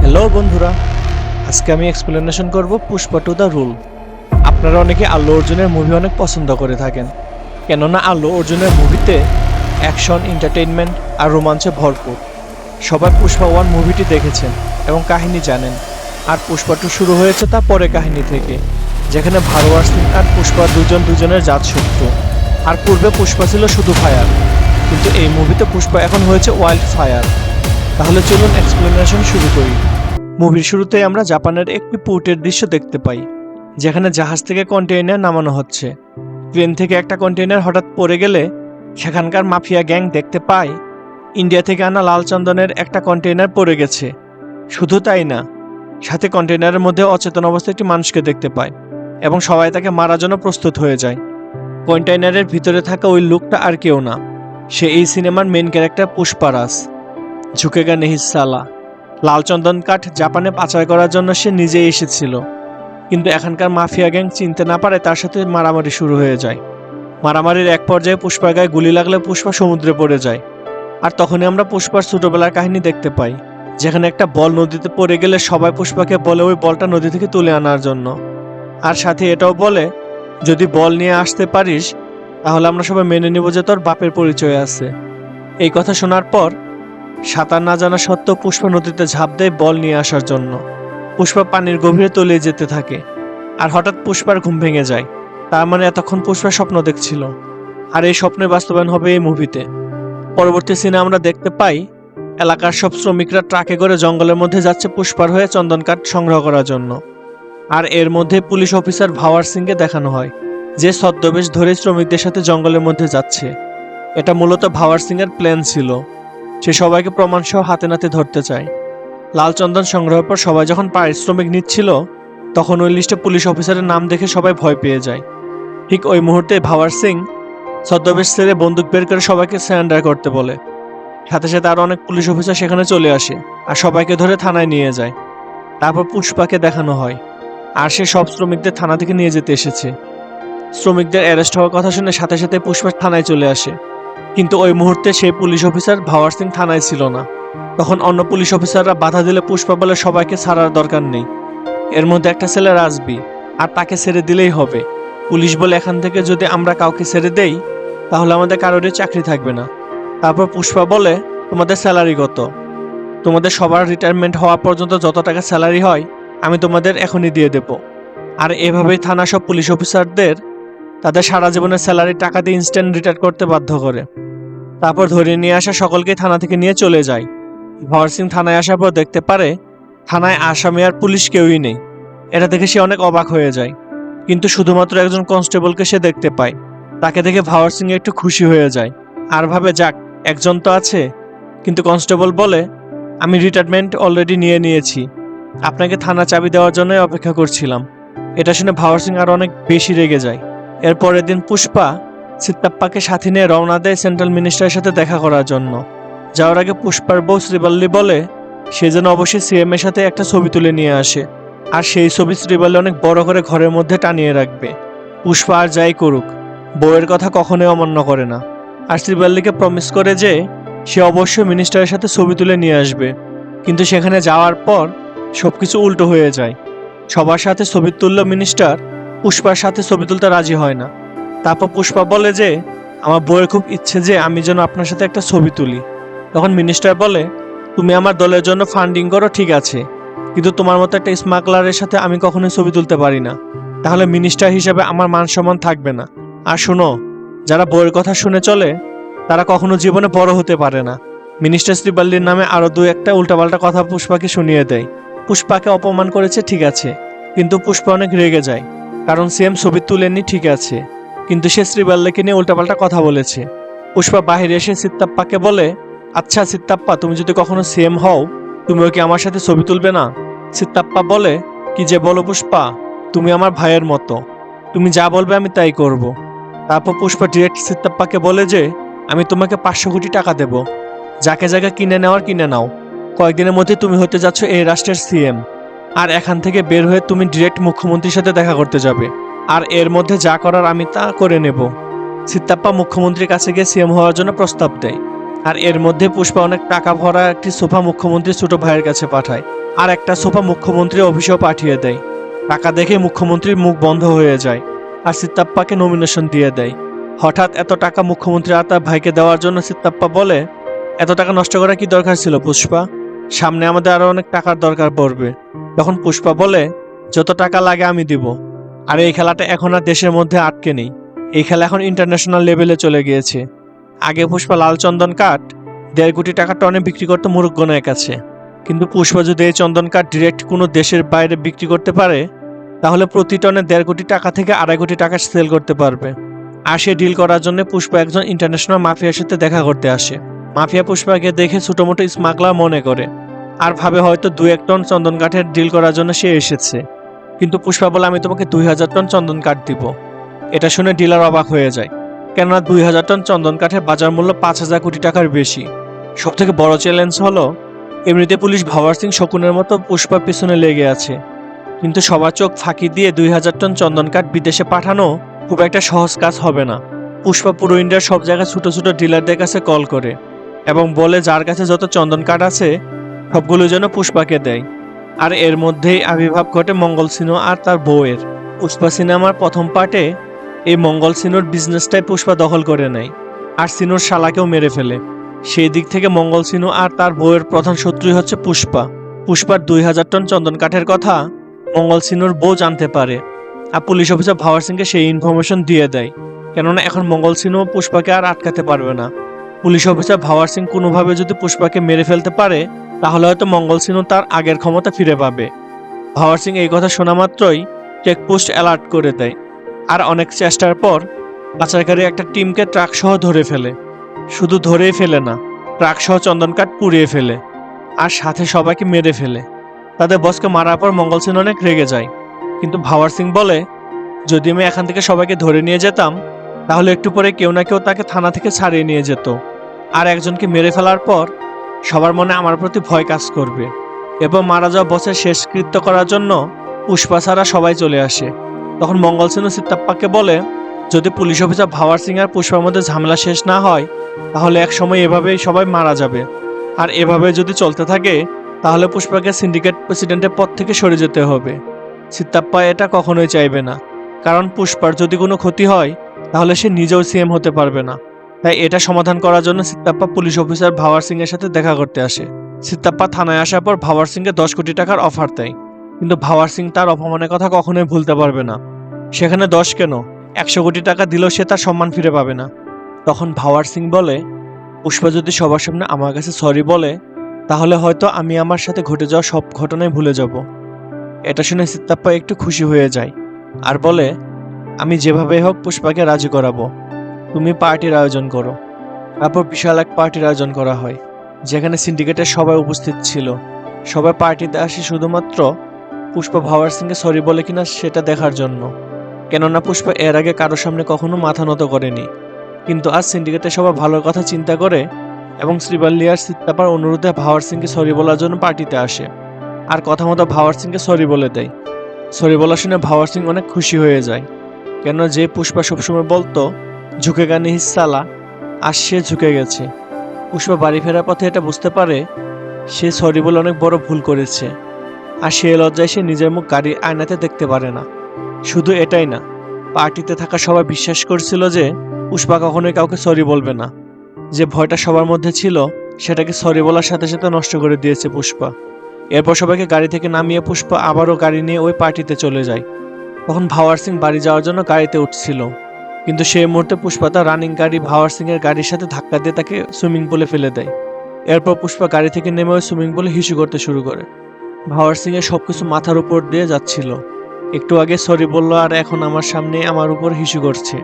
Hello বন্ধুরা, আজকে আমি এক্সপ্লেনেশন করব পুষ্পা টু দ্য রুল। আপনারা অনেকে আল্লু অর্জুনের মুভি অনেক পছন্দ করে থাকেন, কেননা আল্লু অর্জুনের মুভিতে অ্যাকশন, এন্টারটেইনমেন্ট আর রোমাঞ্চে ভরপুর। সবাই পুষ্পা ওয়ান মুভিটি দেখেছেন এবং কাহিনী জানেন, আর পুষ্পা টু শুরু হয়েছে তা পরে কাহিনী থেকে, যেখানে ভারোয়ার সিং আর পুষ্পা দুজনের জাতশত্রু। আর পূর্বে পুষ্পা ছিল শুধু ফায়ার, কিন্তু এই মুভিতে পুষ্পা এখন হয়েছে ওয়াইল্ড ফায়ার। তাহলে চলুন এক্সপ্লেনেশন শুরু করি। মুভির শুরুতেই আমরা জাপানের একটি পোর্টের দৃশ্য দেখতে পাই, যেখানে জাহাজ থেকে কন্টেইনার নামানো হচ্ছে। প্লেন থেকে একটা কন্টেইনার হঠাৎ পড়ে গেলে সেখানকার মাফিয়া গ্যাং দেখতে পায় ইন্ডিয়া থেকে আনা লাল চন্দনের একটা কন্টেইনার পড়ে গেছে। শুধু তাই না, সাথে কন্টেইনারের মধ্যে অচেতন অবস্থায় একটি মানুষকে দেখতে পায় এবং সবাই তাকে মারার জন্য প্রস্তুত হয়ে যায়। কন্টেইনারের ভিতরে থাকা ওই লোকটা আর কেউ না, সে এই সিনেমার মেইন ক্যারেক্টার পুষ্পারাজ। ঝুঁকেগা নেহি সালা। লাল চন্দন কাঠ জাপানে পাচার করার জন্য সে নিজেই এসেছিল, কিন্তু এখানকার মাফিয়া গ্যাং চিনতে না পারে তার সাথে মারামারি শুরু হয়ে যায়। মারামারির এক পর্যায়ে পুষ্পার গায়ে গুলি লাগলে পুষ্পা সমুদ্রে পড়ে যায়। আর তখনই আমরা পুষ্পার ছোটবেলার কাহিনী দেখতে পাই, যেখানে একটা বল নদীতে পড়ে গেলে সবাই পুষ্পাকে বলে ওই বলটা নদী থেকে তুলে আনার জন্য। আর সাথে এটাও বলে, যদি বল নিয়ে আসতে পারিস তাহলে আমরা সবাই মেনে নিব যে তোর বাপের পরিচয় আছে। এই কথা শোনার পর সাঁতার না জানা সত্ত্বেও পুষ্পা নদীতে ঝাঁপ দেয় বল নিয়ে আসার জন্য। পুষ্পা পানির গভীরে তলিয়ে যেতে থাকে, আর হঠাৎ পুষ্পার ঘুম ভেঙে যায়। তার মানে এতক্ষণ পুষ্পা স্বপ্ন দেখছিল, আর এই স্বপ্নের বাস্তবায়ন হবে এই মুভিতে। পরবর্তী সিনে আমরা দেখতে পাই এলাকার সব শ্রমিকরা ট্রাকে করে জঙ্গলের মধ্যে যাচ্ছে পুষ্পার হয়ে চন্দন কাঠ সংগ্রহ করার জন্য। আর এর মধ্যে পুলিশ অফিসার ভাওয়ার সিংকে দেখানো হয়, যে ছদ্মবেশ ধরে শ্রমিকদের সাথে জঙ্গলের মধ্যে যাচ্ছে। এটা মূলত ভাওয়ার সিং এর প্ল্যান ছিল। সে সবাইকে প্রমাণসহ হাতে নাতে ধরতে চায়। লাল চন্দন সংগ্রহের পর সবাই যখন পারিশ্রমিক নিচ্ছিল, তখন ওই লিস্টে পুলিশ অফিসারের নাম দেখে সবাই ভয় পেয়ে যায়। ঠিক ওই মুহূর্তে ভাওয়ার সিং ছদ্মবেশ ছেড়ে বন্দুক বের করে সবাইকে সারেন্ডার করতে বলে। সাথে সাথে আরো অনেক পুলিশ অফিসার সেখানে চলে আসে আর সবাইকে ধরে থানায় নিয়ে যায়। তারপর পুষ্পাকে দেখানো হয়, আর সে সব শ্রমিকদের থানা থেকে নিয়ে যেতে এসেছে। শ্রমিকদের অ্যারেস্ট হওয়ার কথা শুনে সাথে সাথে পুষ্পা থানায় চলে আসে, কিন্তু ওই মুহূর্তে সেই পুলিশ অফিসার ভাওয়ার সিং থানায় ছিল না। তখন অন্য পুলিশ অফিসাররা বাধা দিলে পুষ্পা বলে সবাইকে ছাড়ার দরকার নেই, এর মধ্যে একটা ছেলে রাজবি, আর তাকে ছেড়ে দিলেই হবে। পুলিশ বলে এখান থেকে যদি আমরা কাউকে ছেড়ে দেই তাহলে আমাদের কারোরই চাকরি থাকবে না। তারপর পুষ্পা বলে, তোমাদের স্যালারি কত? তোমাদের সবার রিটায়ারমেন্ট হওয়া পর্যন্ত যত টাকা স্যালারি হয় আমি তোমাদের এখনই দিয়ে দেব। আর এভাবেই থানা সব পুলিশ অফিসারদের তাদের সারা জীবনের স্যালারি টাকা দিয়ে ইনস্ট্যান্ট রিটায়ার করতে বাধ্য করে। তারপর ধরে নিয়ে আসা সকলকে থানা থেকে নিয়ে চলে যায়। ভাওয়ার সিং থানায় আসার পর দেখতে পারে থানায় আসামি আর পুলিশ কেউই নেই। এটা দেখে সে অনেক অবাক হয়ে যায়, কিন্তু শুধুমাত্র একজন কনস্টেবলকে সে দেখতে পায়। তাকে দেখে ভাওয়ার সিং একটু খুশি হয়ে যায় আর ভাবে, যাক একজন তো আছে। কিন্তু কনস্টেবল বলে, আমি রিটায়ারমেন্ট অলরেডি নিয়েছি, আপনাকে থানা চাবি দেওয়ার জন্যই অপেক্ষা করছিলাম। এটা শুনে ভাওয়ার সিং আর অনেক বেশি রেগে যায়। এর পরের দিন পুষ্পা সিত্তাপ্পাকে সাথে নিয়ে রওনা দেয় সেন্ট্রাল মিনিস্টারের সাথে দেখা করার জন্য। যাওয়ার আগে পুষ্পার বউ শ্রীবাল্লি বলে সে যেন অবশ্যই সিএম এর সাথে একটা ছবি তুলে নিয়ে আসে, আর সেই ছবি শ্রীবাল্লি অনেক বড় করে ঘরের মধ্যে টানিয়ে রাখবে। পুষ্পা আর যাই করুক বউয়ের কথা কখনোই অমান্য করে না, আর শ্রীবাল্লিকে প্রমিস করে যে সে অবশ্যই মিনিস্টারের সাথে ছবি তুলে নিয়ে আসবে। কিন্তু সেখানে যাওয়ার পর সবকিছু উল্টো হয়ে যায়। সবার সাথে ছবি তুলল মিনিস্টার, পুষ্পার সাথে ছবি তুলতে রাজি হয় না। তারপর পুষ্পা বলে যে আমার বউয়ের খুব ইচ্ছে যে আমি যেন আপনার সাথে একটা ছবি তুলি। তখন মিনিস্টার বলে, তুমি আমার দলের জন্য ফান্ডিং করো ঠিক আছে, কিন্তু তোমার মতো একটা স্মাগলারের সাথে আমি কখনোই ছবি তুলতে পারি না, তাহলে মিনিস্টার হিসেবে আমার মান সম্মান থাকবে না। আর শোনো, যারা বউয়ের কথা শুনে চলে তারা কখনো জীবনে বড় হতে পারে না। মিনিস্টার শ্রীবাল্লির নামে আরো দু একটা উল্টাপাল্টা কথা পুষ্পাকে শুনিয়ে দেয়। পুষ্পাকে অপমান করেছে ঠিক আছে, কিন্তু পুষ্পা অনেক রেগে যায়, কারণ সিএম ছবি তুলেনি ঠিক আছে, কিন্তু সে শ্রীবাল্লিকে নিয়ে উল্টাপাল্টা কথা বলেছে। পুষ্পা বাহিরে এসে সিত্তাপ্পাকে বলে, আচ্ছা সিত্তাপ্পা, তুমি যদি কখনো সিএম হও তুমিও কি আমার সাথে ছবি তুলবে না? সিত্তাপ্পা বলে, কি যে বলো পুষ্পা, তুমি আমার ভাইয়ের মতো, তুমি যা বলবে আমি তাই করব। তারপর পুষ্পা ডিরেক্ট সিত্তাপ্পাকে বলে যে আমি তোমাকে 500 কোটি টাকা দেব, যাকে জায়গা কিনে নেওয়ার কিনে নাও, কয়েকদিনের মধ্যে তুমি হতে যাচ্ছ এই রাষ্ট্রের সিএম, আর এখান থেকে বের হয়ে তুমি ডিরেক্ট মুখ্যমন্ত্রীর সাথে দেখা করতে যাবে, আর এর মধ্যে যা করার আমি তা করে নেব। সিত্তাপ্পা মুখ্যমন্ত্রীর কাছে গিয়ে সিএম হওয়ার জন্য প্রস্তাব দেয়, আর এর মধ্যে পুষ্পা অনেক টাকা ভরা একটি সোফা মুখ্যমন্ত্রীর ছোট ভাইয়ের কাছে পাঠায়। আর একটা সোফা মুখ্যমন্ত্রী অফিসেও পাঠিয়ে দেয়। টাকা দেখে মুখ্যমন্ত্রীর মুখ বন্ধ হয়ে যায় আর সিত্তাপ্পাকে নমিনেশন দিয়ে দেয়। হঠাৎ এত টাকা মুখ্যমন্ত্রী আর তার ভাইকে দেওয়ার জন্য সিত্তাপ্পা বলে, এত টাকা নষ্ট করা কি দরকার ছিল পুষ্পা? সামনে আমাদের আরো অনেক টাকার দরকার পড়বে। তখন পুষ্পা বলে, যত টাকা লাগে আমি দিব। আর এই খেলাটা এখন আর দেশের মধ্যে আটকে নেই, এই খেলা এখন ইন্টারন্যাশনাল লেভেলে চলে গিয়েছে। আগে পুষ্পা লাল চন্দন কাঠ 1.5 কোটি টাকার টনে বিক্রি করতে মুরুব্বনের কাছে, কিন্তু পুষ্পা যদি এই চন্দন কাঠ ডিরেক্ট কোনো দেশের বাইরে বিক্রি করতে পারে, তাহলে প্রতি টনে 1.5 কোটি টাকা থেকে 2.5 কোটি টাকা সেল করতে পারবে। আর সে ডিল করার জন্য পুষ্পা একজন ইন্টারন্যাশনাল মাফিয়ার সাথে দেখা করতে আসে। মাফিয়া পুষ্পাকে দেখে ছোটমোটো স্মাগলার মনে করে আর ভাবে হয়তো 2-1 টন চন্দন কাঠের ডিল করার জন্য সে এসেছে। কিন্তু পুষ্পা বলে, আমি তোমাকে 2000 টন চন্দন কাঠ দিব। এটা শুনে ডিলার অবাক হয়ে যায়, কেননা 2000 টন চন্দন কাঠের বাজার মূল্য 5000 কোটি টাকার বেশি। সবথেকে বড় চ্যালেঞ্জ হলো, এমনিতে পুলিশ ভাওয়ার সিং শকুনের মতো পুষ্পার পিছনে লেগে আছে, কিন্তু সবার চোখ ফাঁকি দিয়ে 2000 টন চন্দন কাঠ বিদেশে পাঠানো খুব একটা সহজ কাজ হবে না। পুষ্পা পুরো ইন্ডিয়ার সব জায়গায় ছোট ছোট ডিলারদের কাছে কল করে এবং বলে যার কাছে যত চন্দন কাঠ আছে সবগুলো যেন পুষ্পাকে দেয়। আর এর মধ্যেই আবির্ভাব ঘটে মঙ্গল সিনহা আর তার বউয়ের। পুষ্পা সিনেমার প্রথম পার্টে এই মঙ্গল সিনহর বিজনেসটাই পুষ্পা দখল করে নেয় আর সিনহর শালাকেও মেরে ফেলে। সেই দিক থেকে মঙ্গল সিনহা আর তার বউয়ের প্রধান শত্রুই হচ্ছে পুষ্পা। পুষ্পার 2000 টন চন্দন কাঠের কথা মঙ্গল সিনহর বউ জানতে পারে আর পুলিশ অফিসার ভাওয়ার সিংকে সেই ইনফরমেশন দিয়ে দেয়, কেননা এখন মঙ্গল সিনহা পুষ্পাকে আর আটকাতে পারবে না। পুলিশ অফিসার ভাওয়ার সিং কোনোভাবে যদি পুষ্পাকে মেরে ফেলতে পারে, তাহলে হয়তো মঙ্গল সিনহা তার আগের ক্ষমতা ফিরে পাবে। ভাওয়ার সিং এই কথা শোনা মাত্রই চেকপোস্ট অ্যালার্ট করে দেয় আর অনেক চেষ্টার পর পাচারকারী একটা টিমকে ট্রাক সহ ধরে ফেলে। শুধু ধরেই ফেলে না, ট্রাক সহ চন্দন কাঠ পুড়িয়ে ফেলে আর সাথে সবাইকে মেরে ফেলে। তাদের বসকে মারার পর মঙ্গল সিং অনেক রেগে যায়, কিন্তু ভাওয়ার সিং বলে, যদি আমি এখান থেকে সবাইকে ধরে নিয়ে যেতাম, তাহলে একটু পরে কেউ না কেউ তাকে থানা থেকে ছাড়িয়ে নিয়ে যেত আর একজনকে মেরে ফেলার পর সবার মনে আমার প্রতি ভয় কাজ করবে। এরপর মারা যাওয়া বসের শেষকৃত্য করার জন্য পুষ্পা ছাড়া সবাই চলে আসে। তখন মঙ্গল সিং সিত্তাপ্পাকে বলে, যদি পুলিশ অফিসার ভাওয়ার সিং আর পুষ্পার মধ্যে ঝামেলা শেষ না হয়, তাহলে এক সময় এভাবেই সবাই মারা যাবে। আর এভাবে যদি চলতে থাকে, তাহলে পুষ্পাকে সিন্ডিকেট প্রেসিডেন্টের পদ থেকে সরে যেতে হবে। সিত্তাপ্পা এটা কখনোই চাইবে না, কারণ পুষ্পার যদি কোনো ক্ষতি হয়, তাহলে সে নিজেও সিএম হতে পারবে না। তাই এটা সমাধান করার জন্য সিত্তাপ্পা পুলিশ অফিসার ভাওয়ার সিং এর সাথে দেখা করতে আসে। সিত্তাপ্পা থানায় আসার পর ভাওয়ার সিংকে 10 কোটি টাকার অফার দেয়, কিন্তু ভাওয়ার সিং তার অপমানের কথা কখনোই ভুলতে পারবে না। সেখানে 10 কেন, 100 কোটি টাকা দিলেও সে তার সম্মান ফিরে পাবে না। তখন ভাওয়ার সিং বলে, পুষ্পা যদি সবার সামনে আমার কাছে সরি বলে, তাহলে হয়তো আমি আমার সাথে ঘটে যাওয়া সব ঘটনাই ভুলে যাব। এটা শুনে সিত্তাপ্পা একটু খুশি হয়ে যায় আর বলে, আমি যেভাবে হোক পুষ্পাকে রাজি করাবো, তুমি পার্টির আয়োজন করো। তারপর বিশাল এক পার্টির আয়োজন করা হয়, যেখানে সিন্ডিকেটের সবাই উপস্থিত ছিল। সবাই পার্টিতে আসে শুধুমাত্র পুষ্পা ভাওয়ার সিংকে সরি বলে কিনা সেটা দেখার জন্য, কেননা পুষ্পা এর আগে কারোর সামনে কখনো মাথা নত করেনি। কিন্তু আজ সিন্ডিকেটের সবাই ভালোর কথা চিন্তা করে এবং শ্রীবাল্লি আর সিত্তাপ্পার অনুরোধে ভাওয়ার সিংকে সরি বলার জন্য পার্টিতে আসে আর কথা মতো ভাওয়ার সিংকে সরি বলে দেয়। সরি বলা শুনে ভাওয়ার সিং অনেক খুশি হয়ে যায়, কেন যে পুষ্পা সবসময় বলতো ঝুঁকে গানে হিসালা, আর সে ঝুঁকে গেছে। পুষ্পা বাড়ি ফেরার পথে এটা বুঝতে পারে সে সরি বলে অনেক বড় ভুল করেছে, আর সে লজ্জায় সে নিজের মুখ গাড়ির আয়নাতে দেখতে পারে না। শুধু এটাই না, পার্টিতে থাকা সবাই বিশ্বাস করছিল যে পুষ্পা কখনোই কাউকে সরি বলবে না। যে ভয়টা সবার মধ্যে ছিল, সেটাকে সরি বলার সাথে সাথে নষ্ট করে দিয়েছে পুষ্পা। এরপর সবাইকে গাড়ি থেকে নামিয়ে পুষ্পা আবারও গাড়ি নিয়ে ওই পার্টিতে চলে যায়। তখন ভাওয়ার সিং বাড়ি যাওয়ার জন্য গাড়িতে উঠছিল, কিন্তু সেই মুহূর্তে পুষ্পা তার রানিং গাড়ি ভাওয়ার সিং এর গাড়ির সাথে ধাক্কা দিয়ে তাকে সুইমিং পুলে ফেলে দেয়। এরপর পুষ্পা গাড়ি থেকে নেমে ওই সুইমিং পুলে হিসু করতে শুরু করে। ভাওয়ার সিং এর সবকিছু মাথার উপর দিয়ে যাচ্ছিল, একটু আগে সরি বললো আর এখন আমার সামনে আমার উপর হিসু করছে।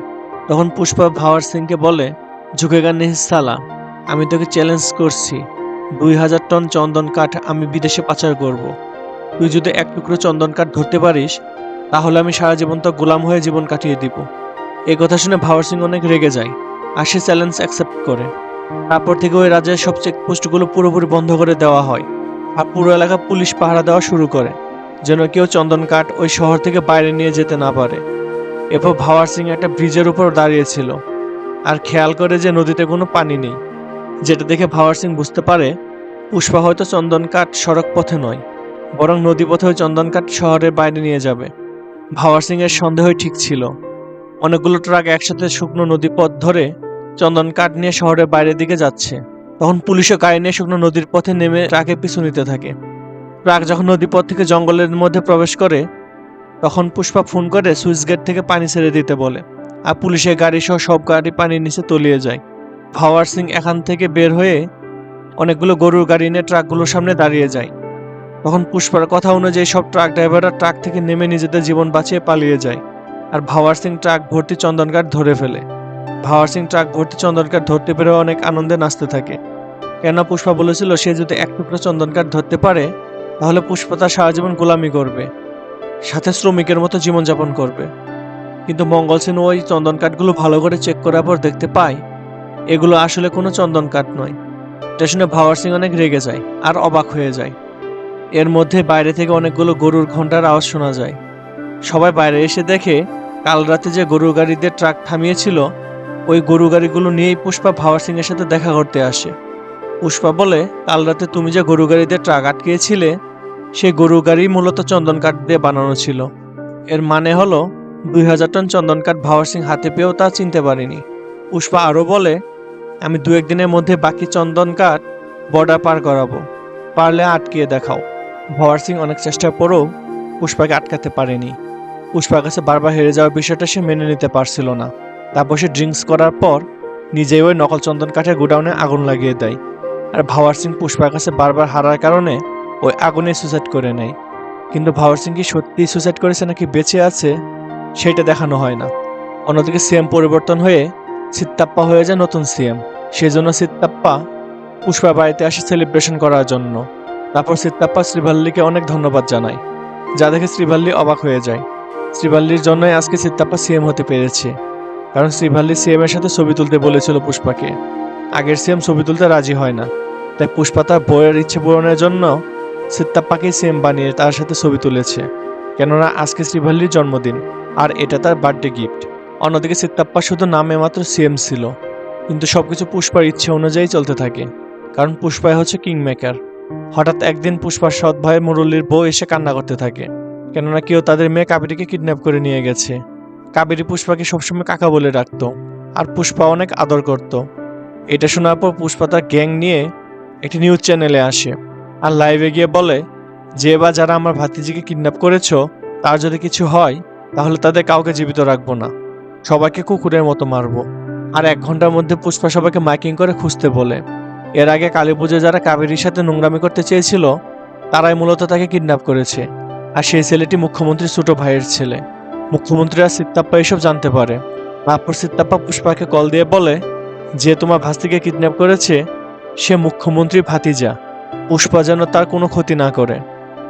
তখন পুষ্পা ভাওয়ার সিংকে বলে, ঝুঁকে গান সালা, আমি তোকে চ্যালেঞ্জ করছি, 2000 টন চন্দন কাঠ আমি বিদেশে পাচার করব। তুই যদি এক টুকরো চন্দন কাঠ ধরতে পারিস, তাহলে আমি সারা জীবন তো গোলাম হয়ে জীবন কাটিয়ে দিব। এই কথা শুনে ভাওয়ার সিং অনেক রেগে যায় আর সে চ্যালেঞ্জ অ্যাকসেপ্ট করে। তারপর থেকে ওই রাজ্যের সব চেকপোস্টগুলো পুরোপুরি বন্ধ করে দেওয়া হয় আর পুরো এলাকা পুলিশ পাহারা দেওয়া শুরু করে, যেন কেউ চন্দন কাঠ ওই শহর থেকে বাইরে নিয়ে যেতে না পারে। এরপর ভাওয়ার সিং একটা ব্রিজের উপর দাঁড়িয়েছিল আর খেয়াল করে যে নদীতে কোনো পানি নেই, যেটা দেখে ভাওয়ার সিং বুঝতে পারে পুষ্পা হয়তো চন্দন কাঠ সড়ক পথে নয়, বরং নদীপথে ওই চন্দনকাঠ শহরের বাইরে নিয়ে যাবে। ভাওয়ার সিং এর সন্দেহই ঠিক ছিল। অনেকগুলো ট্রাক একসাথে শুকনো নদীপথ ধরে চন্দন কাঠ নিয়ে শহরের বাইরের দিকে যাচ্ছে। তখন পুলিশও গাড়ি নিয়ে শুকনো নদীর পথে নেমে ট্রাকের পিছু নিতে থাকে। ট্রাক যখন নদীপথ থেকে জঙ্গলের মধ্যে প্রবেশ করে তখন পুষ্পা ফোন করে সুইচ গেট থেকে পানি ছেড়ে দিতে বলে, আর পুলিশের গাড়ি সহ সব গাড়ি পানির নিচে তলিয়ে যায়। ভাওয়ার সিং এখান থেকে বের হয়ে অনেকগুলো গরুর গাড়ি নিয়ে ট্রাকগুলোর সামনে দাঁড়িয়ে যায়। তখন পুষ্পার কথা অনুযায়ী সব ট্রাক ড্রাইভাররা ট্রাক থেকে নেমে নিজেদের জীবন বাঁচিয়ে পালিয়ে যায়। আর ভাওয়ার সিং ট্রাক ভর্তি চন্দনকাঠ ধরে ফেলে। ভাওয়ার সিং ট্রাক ভর্তি চন্দনকাঠ ধরতে পেরে অনেক আনন্দে নাচতে থাকে। কেন পুষ্পা বলেছিল সে যদি এক টুকরো চন্দনকাঠ ধরতে পারে তাহলে পুষ্পা তার সারা জীবন গোলামি করবে, সাথে শ্রমিকের মতো জীবনযাপন করবে। কিন্তু মঙ্গল সেন ওই চন্দন কাঠগুলো ভালো করে চেক করার পর দেখতে পায় এগুলো আসলে কোনো চন্দন কাঠ নয়। এটা শুনে ভাওয়ার সিং অনেক রেগে যায় আর অবাক হয়ে যায়। এর মধ্যে বাইরে থেকে অনেকগুলো গরুর ঘন্টার আওয়াজ শোনা যায়। সবাই বাইরে এসে দেখে কাল রাতে যে গরুর গাড়িদের ট্রাক থামিয়েছিল ওই গরু গাড়িগুলো নিয়েই পুষ্পা ভাওয়ার সিং এর সাথে দেখা করতে আসে। পুষ্পা বলে, কাল রাতে তুমি যে গরু গাড়িদের ট্রাক আটকিয়েছিলে সেই গরু গাড়ি মূলত চন্দন কাঠ দিয়ে বানানো ছিল। এর মানে হলো 2000 টন চন্দন কাঠ ভাওয়ার সিং হাতে পেয়েও তা চিনতে পারেনি। পুষ্পা আরও বলে, আমি 2-1 দিনের মধ্যে বাকি চন্দন কাঠ বর্ডার পার করাবো, পারলে আটকিয়ে দেখাও। ভাওয়ার সিং অনেক চেষ্টার পরেও পুষ্পাকে আটকাতে পারেনি। পুষ্পার কাছে বারবার হেরে যাওয়ার বিষয়টা সে মেনে নিতে পারছিল না। তারপর সে ড্রিঙ্কস করার পর নিজেই ওই নকল চন্দন কাঠের গোডাউনে আগুন লাগিয়ে দেয়। আর ভাওয়ার সিং পুষ্পার কাছে বারবার হারার কারণে ওই আগুনে সুসাইড করে নেয়। কিন্তু ভাওয়ার সিং কি সত্যিই সুসাইড করেছে নাকি বেঁচে আছে সেটা দেখানো হয় না। অন্যদিকে সিএম পরিবর্তন হয়ে সিত্তাপ্পা হয়ে যায় নতুন সিএম। সেজন্য সিত্তাপ্পা পুষ্পার বাড়িতে আসে সেলিব্রেশন করার জন্য। তারপর সিত্তাপ্পা শ্রীভাল্লিকে অনেক ধন্যবাদ জানায়, যা দেখে শ্রীভাল্লি অবাক হয়ে যায়। শ্রীভাল্লির জন্যই আজকে সিত্তাপ্পা সিএম হতে পেরেছে, কারণ শ্রীভাল্লি সিএম এর সাথে ছবি তুলতে বলেছিল পুষ্পাকে। আগের সিএম ছবি তুলতে রাজি হয় না, তাই পুষ্পা তার বইয়ের ইচ্ছে পূরণের জন্য সিত্তাপ্পাকেই সিএম বানিয়ে তার সাথে ছবি তুলেছে, কেননা আজকে শ্রীভাল্লির জন্মদিন আর এটা তার বার্থডে গিফট। অন্যদিকে সিত্তাপ্পা শুধু নামে মাত্র সিএম ছিল, কিন্তু সবকিছু পুষ্পার ইচ্ছে অনুযায়ী চলতে থাকে, কারণ পুষ্পাই হচ্ছে কিং মেকার। হঠাৎ একদিন পুষ্পার সৎ ভাই মুরল্লির বউ এসে কান্না করতে থাকে, কেননা কেউ তাদের মেয়ে কাবেরীকে কিডন্যাপ করে নিয়ে গেছে। কাবেরী পুষ্পাকে সবসময় কাকা বলে ডাকতো, আর পুষ্পা অনেক আদর করত। এটা শোনার পর পুষ্পা তার গ্যাং নিয়ে একটি নিউজ চ্যানেলে আসে আর লাইভে গিয়ে বলে, যে বা যারা আমার ভাতিজিকে কিডন্যাপ করেছো তার যদি কিছু হয় তাহলে তাদের কাউকে জীবিত রাখবো না, সবাইকে কুকুরের মতো মারবো। আর 1 ঘন্টার মধ্যে পুষ্পা সবাইকে মাইকিং করে খুঁজতে বলে। এর আগে কালী পুজোয় যারা কাবেরীর সাথে নোংরামি করতে চেয়েছিল তারাই মূলত তাকে কিডন্যাপ করেছে, আর সেই ছেলেটি মুখ্যমন্ত্রীর ছোট ভাইয়ের ছেলে। মুখ্যমন্ত্রী আর সিত্তাপ্পা এসব জানতে পারে। তারপর সিত্তাপ্পা পুষ্পাকে কল দিয়ে বলে, যে তোমার ভাস্তিকে কিডন্যাপ করেছে সে মুখ্যমন্ত্রী ভাতিজা, পুষ্পা যেন তার কোনো ক্ষতি না করে,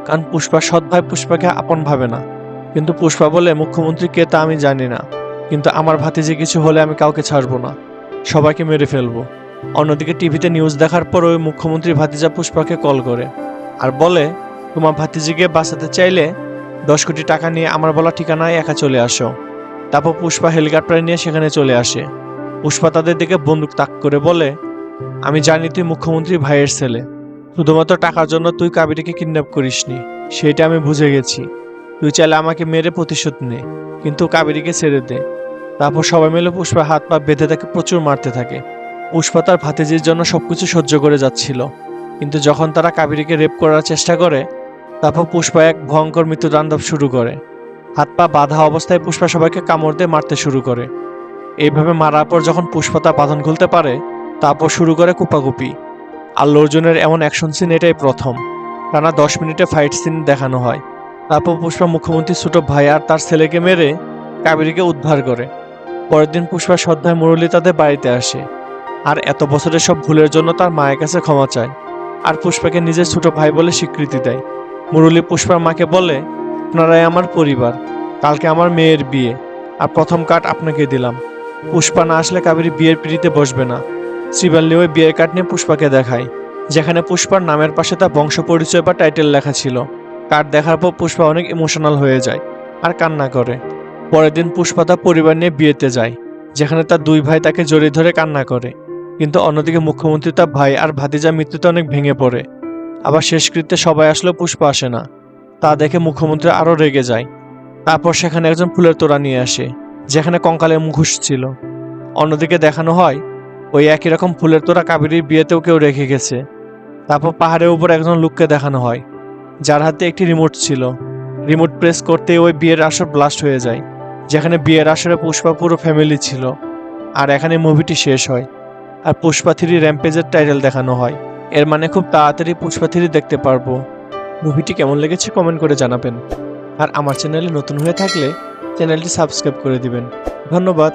কারণ পুষ্পার সৎ ভাই পুষ্পাকে আপন ভাবে না। কিন্তু পুষ্পা বলে, মুখ্যমন্ত্রী কে তা আমি জানি না, কিন্তু আমার ভাতিজি কিছু হলে আমি কাউকে ছাড়বো না, সবাইকে মেরে ফেলবো। অন্যদিকে টিভিতে নিউজ দেখার পর ওই মুখ্যমন্ত্রী ভাতিজা পুষ্পাকে কল করে আর বলে, তোমার ভাতিজিকে বাঁচাতে চাইলে 10 কোটি টাকা নিয়ে আমার বলা ঠিকানায় একা চলে আসো। তারপর পুষ্পা হেলিকপ্টার নিয়ে সেখানে চলে আসে। পুষ্পা তাদের দিকে বন্দুক তাক করে বলে, আমি জানি তুই মুখ্যমন্ত্রী ভাইয়ের ছেলে, শুধুমাত্র টাকার জন্য তুই কাবেরীকে কিডন্যাপ করিসনি, সেটা আমি বুঝে গেছি। তুই চাইলে আমাকে মেরে প্রতিশোধ নে, কিন্তু কাবেরীকে ছেড়ে দে। তারপর সবাই মিলে পুষ্পা হাত পা বেঁধে তাকে প্রচুর মারতে থাকে। পুষ্পা তার ভাতিজির জন্য সবকিছু সহ্য করে যাচ্ছিল, কিন্তু যখন তারা কাবেরীকে রেপ করার চেষ্টা করে তারপর পুষ্পা এক ভয়ঙ্কর মৃত্যুতাণ্ডব শুরু করে। হাত পা বাঁধা অবস্থায় পুষ্পা সবাইকে কামড় দিয়ে মারতে শুরু করে। এইভাবে মারার পর যখন পুষ্পা তার বাঁধন খুলতে পারে তারপর শুরু করে কুপাকুপি। আল্লু অর্জুনের এমন অ্যাকশন সিন এটাই প্রথম। টানা 10 মিনিটে ফাইট সিন দেখানো হয়। তারপর পুষ্পা মুখ্যমন্ত্রীর ছোট ভাই আর তার ছেলেকে মেরে কাবেরীকে উদ্ধার করে। পরের দিন পুষ্পার সৎ ভাই মুরলী তাদের বাড়িতে আসে আর এত বছরের সব ভুলের জন্য তার মায়ের কাছে ক্ষমা চায়, আর পুষ্পাকে নিজের ছোট ভাই বলে স্বীকৃতি দেয়। মুরলী পুষ্পার মাকে বলে, আপনারাই আমার পরিবার, কালকে আমার মেয়ের বিয়ে, আর প্রথম কার্ড আপনাকে দিলাম। পুষ্পা না আসলে কাবেরী বিয়ের পিড়িতে বসবে না। শ্রীভাল্লি ওই বিয়ের কার্ড নিয়ে পুষ্পাকে দেখায়, যেখানে পুষ্পার নামের পাশে তার বংশ পরিচয় বা টাইটেল লেখা ছিল। কার্ড দেখার পর পুষ্পা অনেক ইমোশনাল হয়ে যায় আর কান্না করে। পরের দিন পুষ্পা তার পরিবার নিয়ে বিয়েতে যায়, যেখানে তার 2 ভাই তাকে জড়িয়ে ধরে কান্না করে। কিন্তু অন্যদিকে মুখ্যমন্ত্রী তার ভাই আর ভাতিজার মৃত্যুতে অনেক ভেঙে পড়ে। আবার শেষকৃত্যে সবাই আসলেও পুষ্পা আসে না। তা দেখে মুখ্যমন্ত্রী আরও রেগে যায়। তারপর সেখানে একজন ফুলের তোড়া নিয়ে আসে, যেখানে কঙ্কালের মুখোশ ছিল। অন্যদিকে দেখানো হয় ওই একই রকম ফুলের তোড়া কাবেরীর বিয়েতেও কেউ রেখে গেছে। তারপর পাহাড়ের উপর একজন লোককে দেখানো হয়, যার হাতে একটি রিমোট ছিল। রিমোট প্রেস করতে ওই বিয়ের আসর ব্লাস্ট হয়ে যায়, যেখানে বিয়ের আসরে পুষ্পা পুরো ফ্যামিলি ছিল। আর এখানে মুভিটি শেষ হয়। আর পুষ্পা 3 র্যাম্পেজের টাইটেল দেখানো হয়। এর মানে খুব তাড়াতাড়ি পুষ্পা 3 দেখতে পারবো। মুভিটি কেমন লেগেছে কমেন্ট করে জানাবেন। আর আমার চ্যানেলে নতুন হয়ে থাকলে চ্যানেলটি সাবস্ক্রাইব করে দিবেন। ধন্যবাদ।